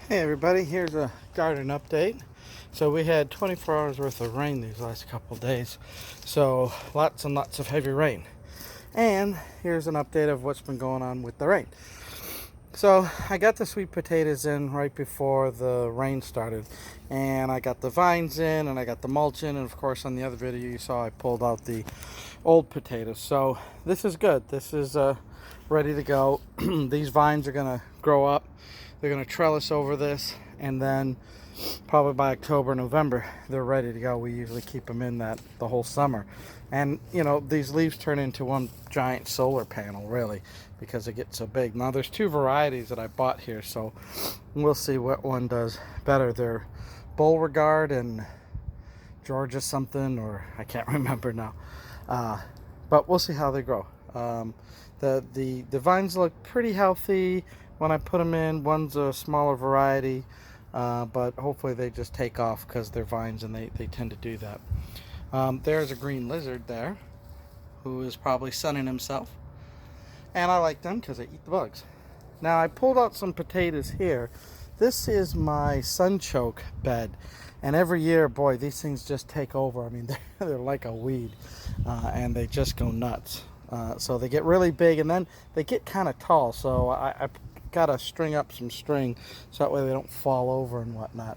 Hey everybody, here's a garden update. So we had 24 hours worth of rain these last couple days. So lots and lots of heavy rain. And here's an update of what's been going on with the rain. So I got the sweet potatoes in right before the rain started. And I got the vines in and I got the mulch in. And of course on the other video you saw I pulled out the old potatoes. So this is good. This is ready to go. These vines are going to grow up. They're going to trellis over this, and then probably by October, November, they're ready to go. We usually keep them in that the whole summer. And, you know, these leaves turn into one giant solar panel, really, because they get so big. Now, there's two varieties that I bought here, so we'll see what one does better. They're Beauregard and Georgia something, or I can't remember now. But we'll see how they grow. The vines look pretty healthy when I put them in. One's a smaller variety, but hopefully they just take off because they're vines and they tend to do that. There's a green lizard there who is probably sunning himself, and I like them because they eat the bugs. Now I pulled out some potatoes here. This is my sunchoke bed, and every year, boy, these things just take over. I mean, they're like a weed, and they just go nuts. So they get really big, and then they get kind of tall. So I got to string up some string so that way they don't fall over and whatnot.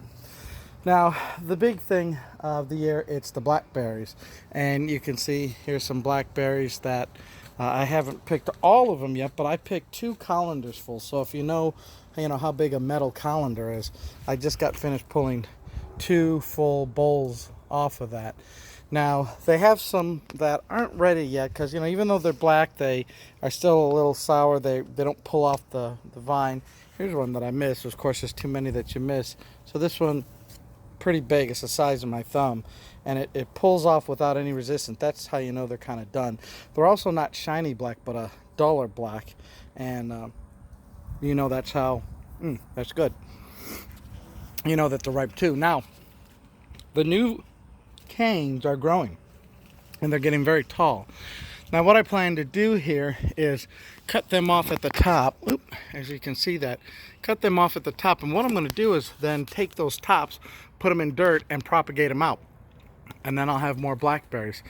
Now, the big thing of the year, it's the blackberries. And you can see here's some blackberries that I haven't picked all of them yet, but I picked 2 colanders full. So if you know how big a metal colander is, I just got finished pulling 2 full bowls off of that. Now, they have some that aren't ready yet because, even though they're black, they are still a little sour. They don't pull off the vine. Here's one that I missed. Of course, there's too many that you miss. So this one, pretty big. It's the size of my thumb. And it pulls off without any resistance. That's how you know they're kind of done. They're also not shiny black, but a duller black. And, that's how, that's good. You know that they're ripe too. Now, the new canes are growing and they're getting very tall. Now what I plan to do here is cut them off at the top. As you can see that, cut them off at the top, and what I'm going to do is then take those tops, put them in dirt and propagate them out, and then I'll have more blackberries.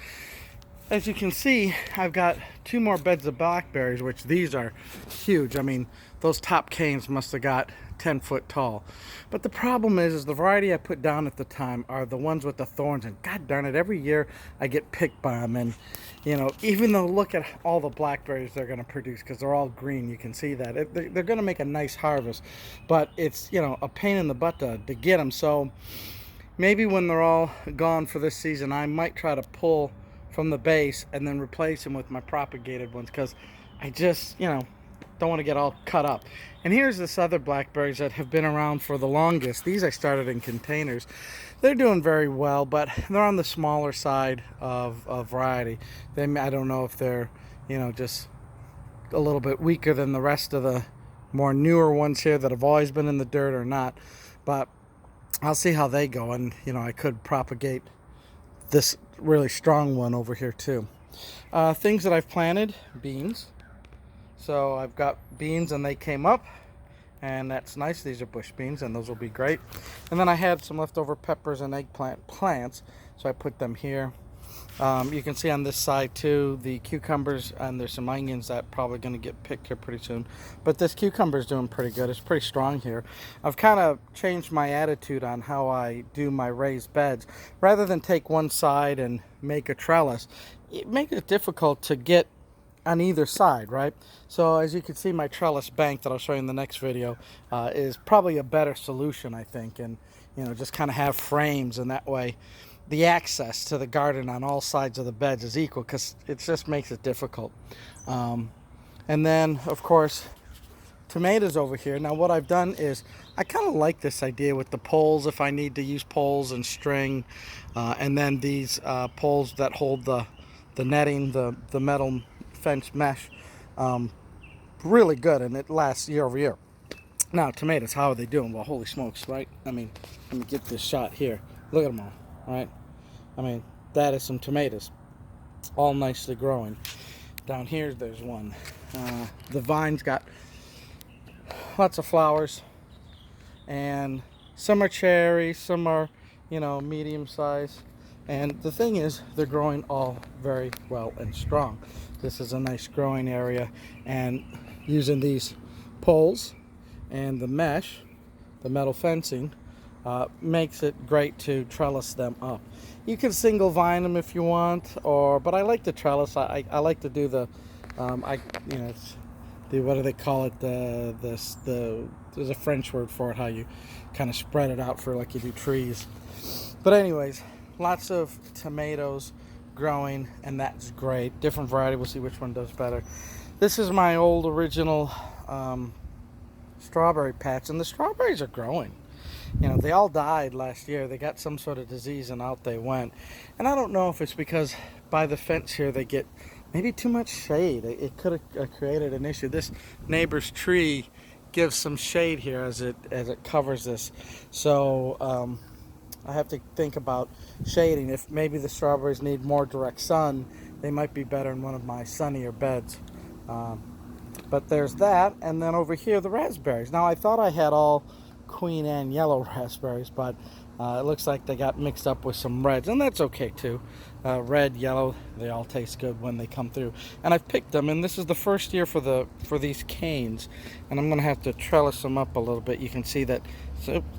As you can see, I've got 2 more beds of blackberries, which these are huge. I mean, those top canes must have got 10 foot tall. But the problem is the variety I put down at the time are the ones with the thorns, and god darn it, every year I get picked by them. And even though, look at all the blackberries they're going to produce, because they're all green, you can see that they're going to make a nice harvest, but it's a pain in the butt to get them. So maybe when they're all gone for this season, I might try to pull from the base and then replace them with my propagated ones, because I just don't want to get all cut up. And here's this other blackberries that have been around for the longest. These I started in containers. They're doing very well, but they're on the smaller side of variety. I don't know if they're just a little bit weaker than the rest of the more newer ones here that have always been in the dirt or not, but I'll see how they go. And I could propagate this really strong one over here too. Things that I've planted: beans. So I've got beans and they came up, and that's nice. These are bush beans and those will be great. And then I had some leftover peppers and eggplant plants, so I put them here. You can see on this side too the cucumbers, and there's some onions that probably going to get picked here pretty soon. But this cucumber is doing pretty good. It's pretty strong here. I've kind of changed my attitude on how I do my raised beds. Rather than take one side and make a trellis, it makes it difficult to get on either side, right? So as you can see, my trellis bank that I'll show you in the next video is probably a better solution, I think. And just kind of have frames, and that way the access to the garden on all sides of the beds is equal, because it just makes it difficult. And then of course tomatoes over here. Now what I've done is I kind of like this idea with the poles, if I need to use poles and string, and then these poles that hold the netting, the metal fence mesh. Really good, and it lasts year over year. Now tomatoes, how are they doing? Well, holy smokes, right? I mean, let me get this shot here. Look at them all, right? I mean, that is some tomatoes, all nicely growing. Down here there's one. The vine's got lots of flowers. and some are cherry, some are, you know, medium size. And the thing is, they're growing all very well and strong. This is a nice growing area, and using these poles and the mesh, the metal fencing, makes it great to trellis them up. You can single vine them if you want, but I like the trellis. I like to do the, it's the, what do they call it? There's a French word for it, how you kind of spread it out for like you do trees. But anyways, lots of tomatoes growing, and that's great. Different variety. We'll see which one does better. This is my old original strawberry patch, and the strawberries are growing. You know, they all died last year. They got some sort of disease and out they went. And I don't know if it's because by the fence here they get maybe too much shade. It could have created an issue. This neighbor's tree gives some shade here as it covers this. So I have to think about shading. If maybe the strawberries need more direct sun, they might be better in one of my sunnier beds. But there's that, and then over here the raspberries. Now I thought I had all Queen Anne yellow raspberries, but it looks like they got mixed up with some reds, and that's okay too. Red, yellow, they all taste good when they come through. And I've picked them, and this is the first year for these canes, and I'm going to have to trellis them up a little bit. You can see that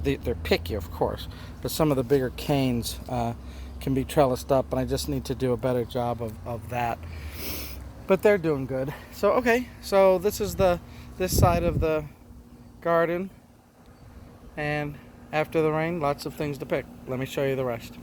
they're picky, of course, but some of the bigger canes can be trellised up, and I just need to do a better job of that. But they're doing good. So okay, so this is this side of the garden. And after the rain, lots of things to pick. Let me show you the rest.